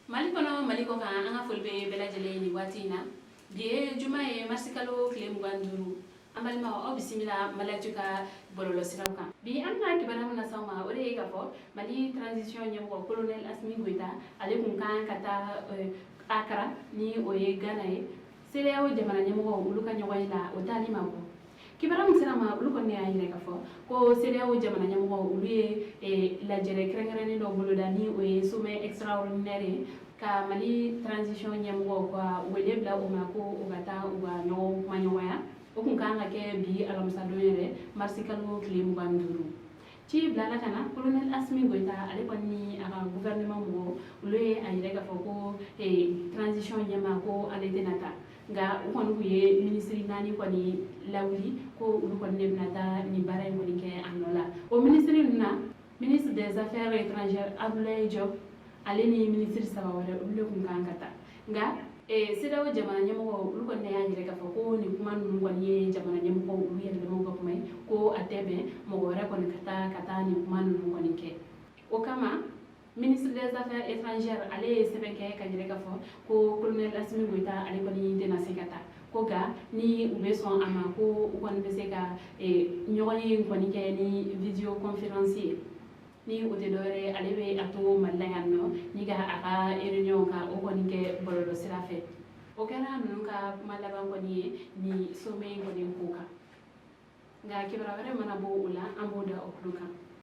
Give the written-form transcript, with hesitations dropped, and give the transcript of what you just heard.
Maliko kan an ka foli bɛ bɛɛ lajɛlen ni waati in na bi ye juma ye marsikalo tile 25 an balimaw aw bisimila Maliyatu ka bɔlɔlɔ siraw kan bi an bɛna kibaruya min las'aw ma o de ye k'a fɔ Mali transition ɲɛmɔgɔ colonel Asimi Goita ale kun kan ka taa Accra ni o ye Ghana ye CEDEAO jamana ɲɛmɔgɔ olu ka ɲɔgɔn ye la o taali ma bɔ kibaruya min sera ma olu kɔni y'a yira k'a fɔ ko CEDEAO jamana ɲɛmɔgɔ olu ye lajɛrɛ kɛrɛnkɛrɛnnen dɔ boloda ni o ye sommet extraordinaire ye ka Mali transition ɲɛmɔgɔ ka wele bila o ma ko u ka taa u ka ɲɔgɔn kuma ɲɔgɔnya o kun kan ka kɛ bi alamisa don yɛrɛ marsikalo tile 25 ci bilala ka na colonel Asimi Goita ale kɔni ni a ka gouvernement mɔgɔ olu ye a yira k'a fɔ ko transition ɲɛma ko ale tɛna taa nka u kɔni kun ye ministre 4 kɔni lawuli ko olu kɔni de bɛna taa nin baara in kɔni kɛ a nɔ la o ministre ninnu na ministre des affaires étrangères Abdoulaye Diop ale ni ministre 3 wɛrɛ olu de kun kan ka taa nka CEDEAO jamana ɲɛmɔgɔ olu kɔni y'a yira k'a fɔ ko nin kuma ninnu kɔni ye jamana ɲɛmɔgɔ olu yɛrɛ damaw ka kuma ye ko a tɛ bɛn mɔgɔ wɛrɛ kɔni ka taa nin kuma ninnu kɔni kɛ o kama ministre des affaires étrangères ale ye sɛbɛn kɛ ka yira k'a fɔ ko colonel Asimi Goita ale kɔni tɛna se ka taa ko nka ni u bɛ sɔn a ma ko u kɔni bɛ se ka ɲɔgɔn ye kɔni kɛ ni video conférence ye ni o tɛ dɔwɛrɛ ye ale bɛ a to Mali la yan nɔ ni ka a ka réunion ka o kɔni kɛ bɔlɔlɔ sira fɛ o kɛra ninnu ka kuma laban kɔni ye ni sommet kɔni ko kan nka kibaruya wɛrɛ mana bɔ o la an b'o da o tulo kan